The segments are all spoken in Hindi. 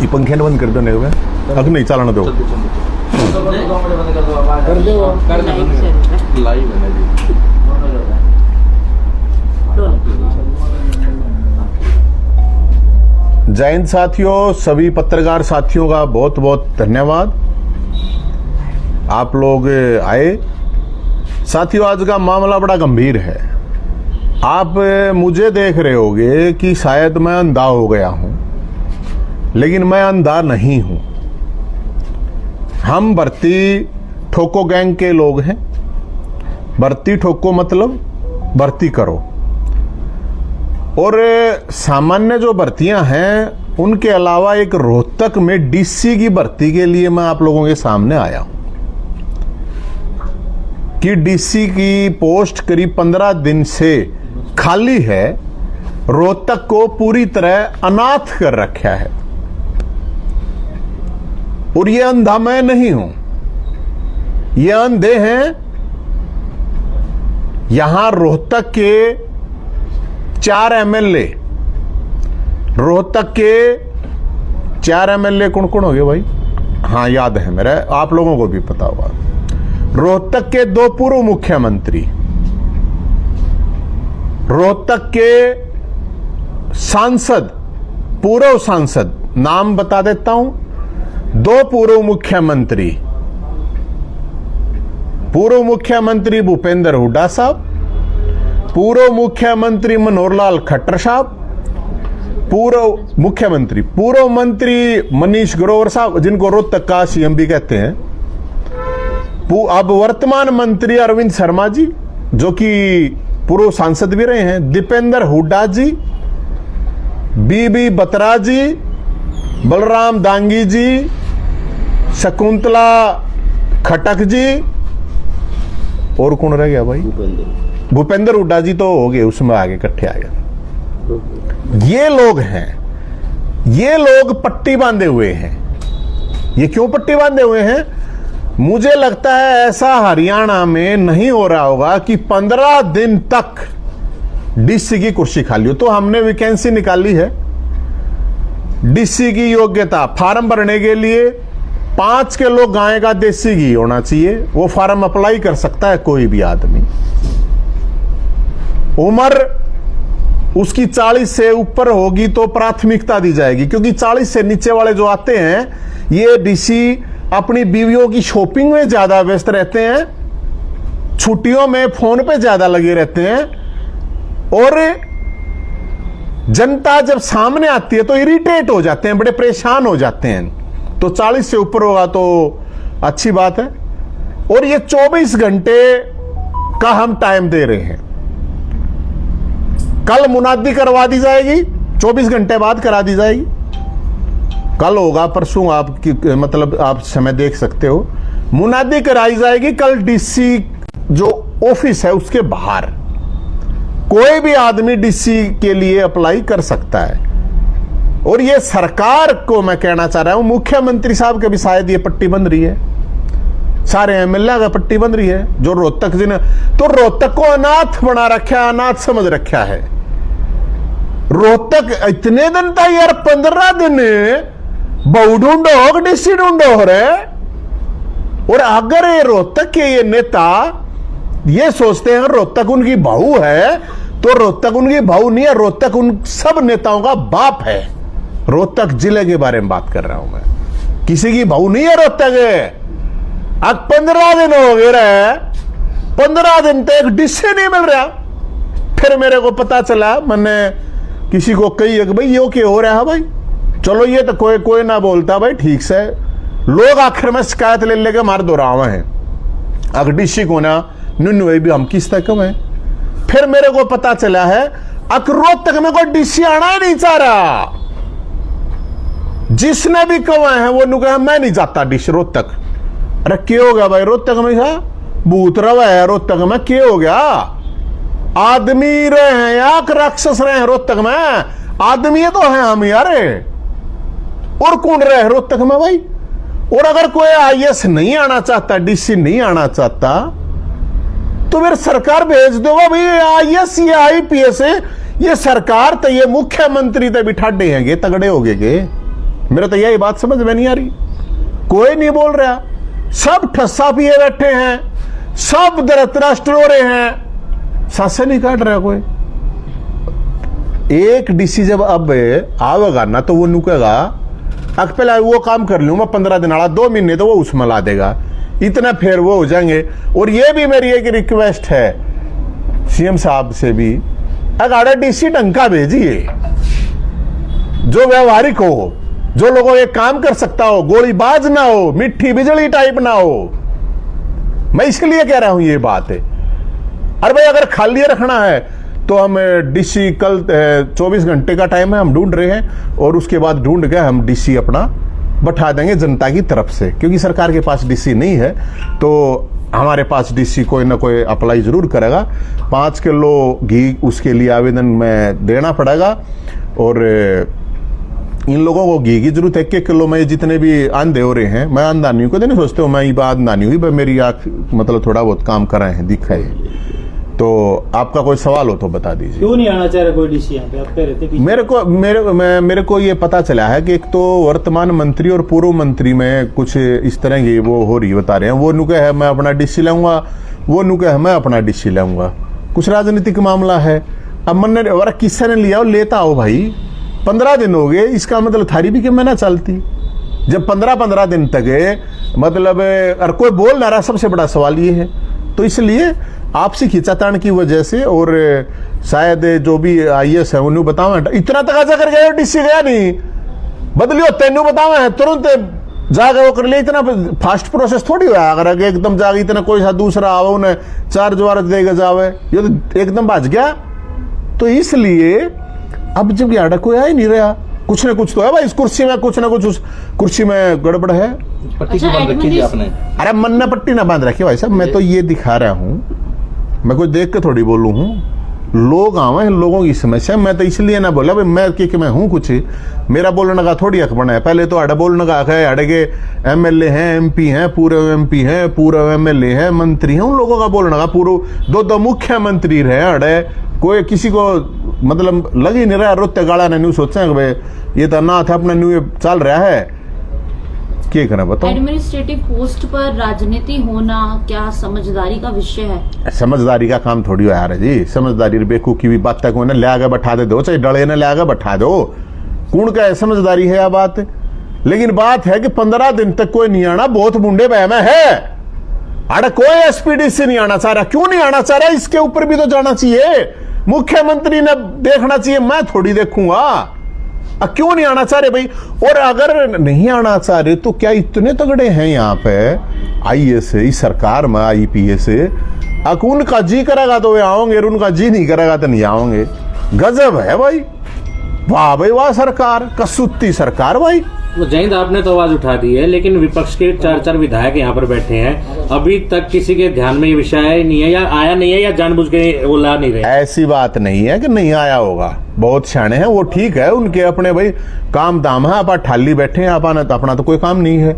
ये पंखे ने बंद कर दो नहीं अग नहीं चलाना दो लाइव है ना जी। जय हिंद साथियों, सभी पत्रकार साथियों का बहुत बहुत धन्यवाद। आप लोग आए। साथियों, आज का मामला बड़ा गंभीर है। आप मुझे देख रहे होंगे कि शायद मैं अंधा हो गया हूं, लेकिन मैं अंधा नहीं हूं। हम भर्ती ठोको गैंग के लोग हैं। भर्ती ठोको मतलब भर्ती करो। और सामान्य जो भर्तियां हैं उनके अलावा एक रोहतक में डीसी की भर्ती के लिए मैं आप लोगों के सामने आया हूं कि डीसी की पोस्ट करीब 15 दिन से खाली है। रोहतक को पूरी तरह अनाथ कर रखा है। और ये अंधा मैं नहीं हूं, ये अंधे हैं। यहां रोहतक के 4 एमएलए, रोहतक के 4 एमएलए कौन कौन हो गए भाई? हाँ, याद है मेरा, आप लोगों को भी पता होगा। रोहतक के 2 पूर्व मुख्यमंत्री, रोहतक के सांसद, पूर्व सांसद, नाम बता देता हूं, 2 पूर्व मुख्यमंत्री, पूर्व मुख्यमंत्री भूपेंद्र हुड्डा साहब, पूर्व मुख्यमंत्री मनोहर लाल खट्टर साहब, पूर्व मंत्री मनीष ग्रोवर साहब, जिनको रोहतक का सीएम भी कहते हैं, अब वर्तमान मंत्री अरविंद शर्मा जी, जो कि पूर्व सांसद भी रहे हैं, दीपेंद्र हुड्डा जी, बीबी बत्रा जी, बलराम दांगी जी, शकुंतला खटक जी, और कौन रह गया भाई? भूपेंद्र हुड्डा जी तो हो गए, उसमें आगे इकट्ठे आ गए। ये लोग हैं, ये लोग पट्टी बांधे हुए हैं। ये क्यों पट्टी बांधे हुए हैं? मुझे लगता है ऐसा हरियाणा में नहीं हो रहा होगा कि 15 दिन तक डीसी की कुर्सी खाली हो। तो हमने वैकेंसी निकाली है। डीसी की योग्यता, फार्म भरने के लिए 5 किलो गाय का देसी घी होना चाहिए। वो फार्म अप्लाई कर सकता है कोई भी आदमी। उम्र उसकी 40 से ऊपर होगी तो प्राथमिकता दी जाएगी, क्योंकि 40 से नीचे वाले जो आते हैं, ये डीसी अपनी बीवियों की शॉपिंग में ज्यादा व्यस्त रहते हैं, छुट्टियों में फोन पे ज्यादा लगे रहते हैं, और जनता जब सामने आती है तो इरिटेट हो जाते हैं, बड़े परेशान हो जाते हैं। तो 40 से ऊपर होगा तो अच्छी बात है। और ये 24 घंटे का हम टाइम दे रहे हैं। कल मुनादी करवा दी जाएगी, 24 घंटे बाद करा दी जाएगी। कल होगा, परसों, आपकी मतलब आप समय देख सकते हो। मुनादी कराई जाएगी कल डीसी जो ऑफिस है उसके बाहर। कोई भी आदमी डीसी के लिए अप्लाई कर सकता है। और ये सरकार को मैं कहना चाह रहा हूं, मुख्यमंत्री साहब के भी शायद ये पट्टी बंध रही है, सारे एमएलए का पट्टी बंध रही है, जो रोहतक जी ने, तो रोहतक को अनाथ बना रखा है, अनाथ समझ रखा है। रोहतक इतने दिन था यार, 15 दिन बहु ढूंढो, डीसी ढूंढो हो रहे। और अगर ये रोहतक के ये नेता ये सोचते हैं रोहतक उनकी बहू है, तो रोहतक उनकी बहू नहीं है, रोहतक उन सब नेताओं का बाप है। रोहतक जिले के बारे में बात कर रहा हूं मैं, किसी की बहू नहीं है रोहतक। अब 15 दिन हो गए रहे, 15 दिन तक डीसी नहीं मिल रहा। फिर मेरे को पता चला, मैंने किसी को कही कि भाई ये क्या हो रहा है भाई? चलो ये तो कोई ना बोलता भाई, ठीक से लोग आखिर में शिकायत ले लेके मार दो रहा है। अगर डीसी को ना नुन्नू भी हम किस तक है। फिर मेरे को पता चला है रोहतक में कोई डीसी आना ही नहीं चाह रहा। जिसने भी कहा है वो नु कहा मैं नहीं जाता डीसी रोहतक। अरे क्या हो गया भाई रोहतक में? क्या भूत रवा है रोहतक में? क्या हो गया? आदमी रहे हैं या राक्षस रहे हैं रोहतक में? आदमी तो है हम यार। और कौन रहे रोहतक में भाई? और अगर कोई आईएएस नहीं आना चाहता, डीसी नहीं आना चाहता, तो फिर सरकार भेज दोगा भाई आईएएस या आईपीएस। ये सरकार तो ये मुख्यमंत्री तो बिठा देंगे, तगड़े हो गए। मेरा तो यही बात समझ में नहीं आ रही, कोई नहीं बोल रहा, सब ठस्सा पिए बैठे हैं, सब धृतराष्ट्र हो रहे हैं, सांसें नहीं काट रहा कोई। एक डीसी जब अब आवेगा ना तो वो नुकेगा, अब पहले वो काम कर लूं मैं 15 दिन आड़ा, 2 महीने तो वो उसमें ला देगा, इतना फिर वो हो जाएंगे। और ये भी मेरी एक रिक्वेस्ट है सीएम साहब से भी, अगर डीसी ढंग का भेजिए जो व्यवहारिक हो, जो लोगों के काम कर सकता हो, गोलीबाज ना हो, मिट्टी बिजली टाइप ना हो। मैं इसके लिए कह रहा हूं ये बात है। अरे भाई अगर खाली रखना है तो हम डीसी कल 24 घंटे का टाइम है, हम ढूंढ रहे हैं, और उसके बाद ढूंढ के हम डीसी अपना बैठा देंगे जनता की तरफ से, क्योंकि सरकार के पास डीसी नहीं है तो हमारे पास डीसी कोई ना कोई अप्लाई जरूर करेगा। 5 किलो घी उसके लिए आवेदन में देना पड़ेगा, और इन लोगों को घी की जरूरत है। 1 किलो में जितने भी अंधे हो रहे हैं, मैं अंधा नहीं हूँ, नहीं सोचते हो मैं ये बात अंधा नहीं हुई, मेरी आँख मतलब थोड़ा बहुत काम कर रहे हैं, दिखा है। तो आपका कोई सवाल हो तो बता दीजिए। क्यों नहीं आना चाह रहा कोई डीसी यहाँ पे? आप कह रहे थे मेरे को ये पता चला है कि एक तो वर्तमान मंत्री और पूर्व मंत्री में कुछ इस तरह की वो हो रही, बता रहे हैं, वो नुके है मैं अपना डीसी लाऊंगा, वो नुके है मैं अपना डीसी लाऊंगा। कुछ राजनीतिक मामला है। अब मन ने किससे ने लिया, लेता हो भाई, 15 दिन हो गए, इसका मतलब थारी भी कि मैं ना चलती जब 15 दिन तक मतलब और कोई बोल ना रहा। सबसे बड़ा सवाल ये है, तो इसलिए आपसी खींचातान की वजह से, और शायद जो भी IAS है उन्हें बताओ इतना तकाजा कर गया, डीसी गया नहीं बदलियो, तेनू बताओ है तुरंत जाके वो कर लिया। इतना फास्ट प्रोसेस थोड़ी हुआ, अगर एकदम जाके इतना कोई सा दूसरा आवे उन्हें 4 जवार देगा जावे, ये तो एकदम भाज गया। तो इसलिए अब जब यार कोई आ ही नहीं रहा, कुछ ना कुछ तो है भाई इस कुर्सी में, कुछ ना कुछ उस कुर्सी में गड़बड़ है। पट्टी क्यों बांध रखी थी आपने? अरे मन ने पट्टी ना बांध रखी भाई साहब, मैं तो ये दिखा रहा हूँ, मैं कोई देख के थोड़ी बोलूँ हूँ। लोग आवे हैं, लोगों की समस्या, मैं तो इसलिए ना बोला भाई मैं कि मैं हूँ कुछ, मेरा बोलने का थोड़ी हक बना है। पहले तो अड़ा बोलने का हक है, अड़े के MLA हैं, MP हैं, पूर्व MP हैं, पूर्व MLA हैं, मंत्री हैं, उन लोगों का बोलने का, पूर्व 2 मुख्यमंत्री रहे अड़े, कोई किसी को मतलब लग ही नहीं रहा। रोते गाड़ा ने न्यू सोचा कि भाई ये तो ना था अपना न्यू चल रहा है, क्या करना बताओ। एडमिनिस्ट्रेटिव पोस्ट पर राजनीति होना क्या समझदारी का विषय है? समझदारी का काम थोड़ी हो यार जी, समझदारी बेवकूफी भी बात तक ना ले आगे बैठा दे दो, चाहे डले ने ले आगे बैठा दो, कौन का है समझदारी है यह बात। लेकिन बात है कि 15 दिन तक कोई नहीं आना, बहुत मुंडे बह में है, अरे कोई SPD से नहीं आना चाह रहा। क्यों नहीं आना चाह रहा, इसके ऊपर भी तो जाना चाहिए, मुख्यमंत्री ने देखना चाहिए, मैं थोड़ी देखूंगा। क्यों नहीं आना चाह रहे भाई? और अगर नहीं आना चाह रहे तो क्या इतने तगड़े हैं यहाँ पे IAS इस सरकार में, IPS, उनका जी करेगा तो वे आओगे, उनका जी नहीं करेगा तो नहीं आओगे। गजब है भाई, वाह भाई वाह सरकार, कसूती सरकार भाई। वो जयंत आपने तो आवाज उठा दी है, लेकिन विपक्ष के 4 विधायक यहाँ पर बैठे हैं, अभी तक किसी के ध्यान में ये विषय नहीं है, या आया नहीं है, या जानबूझ के वो ला नहीं रहे? ऐसी बात नहीं है कि नहीं आया होगा, बहुत सियाने हैं वो, ठीक है, उनके अपने भाई काम दाम है, आप ठाली बैठे हैं, अपना तो कोई काम नहीं है।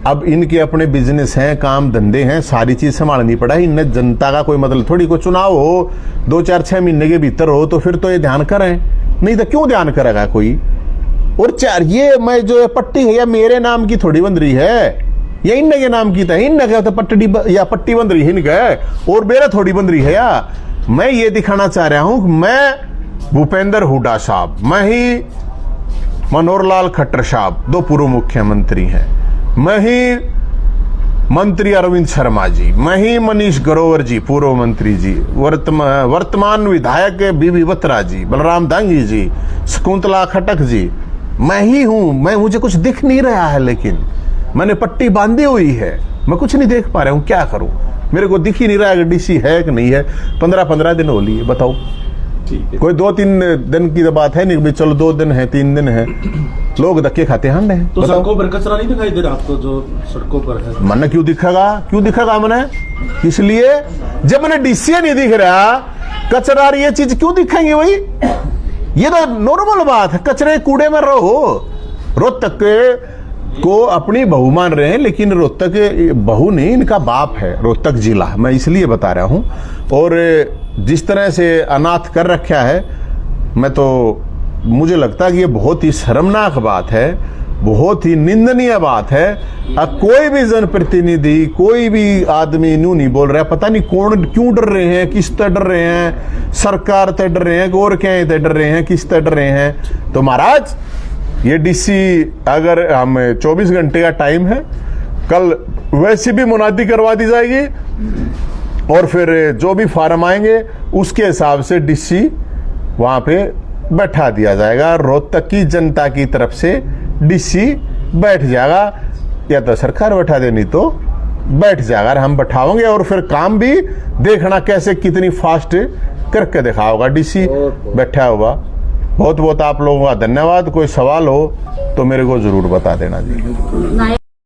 अब इनके अपने बिजनेस हैं, काम धंधे हैं, सारी चीज संभालनी पड़ा है इनने। जनता का कोई मतलब थोड़ी, कोई चुनाव हो 2-4-6 महीने के भीतर हो तो फिर तो ये ध्यान करें, नहीं तो क्यों ध्यान करेगा कोई। और 4 ये मैं जो पट्टी है या मेरे नाम की थोड़ी बन रही है, या इनने के नाम की था, इनने क्या पट्टी या पट्टी बन रही है इनके, और मेरा थोड़ी बन रही है। या मैं ये दिखाना चाह रहा हूं, मैं भूपेंद्र हुड्डा साहब, मैं ही मनोहर लाल खट्टर साहब 2 पूर्व मुख्यमंत्री हैं, मैं ही मंत्री अरविंद शर्मा जी, मैं ही मनीष ग्रोवर जी पूर्व मंत्री जी, वर्तमान विधायक बीबी बत्रा जी, बलराम दांगी जी, शकुंतला खटक जी, मैं ही हूं। मुझे कुछ दिख नहीं रहा है, लेकिन मैंने पट्टी बांधी हुई है, मैं कुछ नहीं देख पा रहा हूं, क्या करूं, मेरे को दिख ही नहीं रहा है कि डीसी है कि नहीं है। 15 दिन हो लिए, बताओ। कोई 2-3 दिन की तो बात है नहीं भाई, चलो 2 दिन है 3 दिन है, लोग धक्के खाते हैं। तो सड़कों पर कचरा नहीं दिखाई दे रहा आपको, जो सड़कों पर है? मन क्यों दिखेगा मैंने, इसलिए जब मैंने डीसी नहीं दिख रहा, कचरा ये चीज क्यों दिखेंगे भाई? ये तो नॉर्मल बात है, कचरे कूड़े में रहो। रोहतक को अपनी बहू मान रहे हैं, लेकिन रोहतक बहू नहीं, इनका बाप है रोहतक जिला, मैं इसलिए बता रहा हूं। और जिस तरह से अनाथ कर रखा है, मैं तो मुझे लगता है कि ये बहुत ही शर्मनाक बात है। बहुत ही निंदनीय बात है। अब कोई भी जनप्रतिनिधि, कोई भी आदमी न्यू नहीं बोल रहा है। पता नहीं कौन क्यों डर रहे हैं, किस तरह डर रहे हैं, सरकार तय डर रहे हैं, और क्या तय डर रहे हैं, किस तरह डर रहे हैं। तो महाराज ये डीसी अगर हम 24 घंटे का टाइम है, कल वैसे भी मुनादी करवा दी जाएगी और फिर जो भी फार्म आएंगे उसके हिसाब से डीसी वहां पे बैठा दिया जाएगा। रोहतक की जनता की तरफ से डीसी बैठ जाएगा, या तो सरकार बैठा दे, नहीं तो बैठ जाएगा। और हम बैठाओगे और फिर काम भी देखना कैसे कितनी फास्ट करके दिखाओगा डीसी बैठा होगा। बहुत बहुत आप लोगों का धन्यवाद। कोई सवाल हो तो मेरे को जरूर बता देना जी।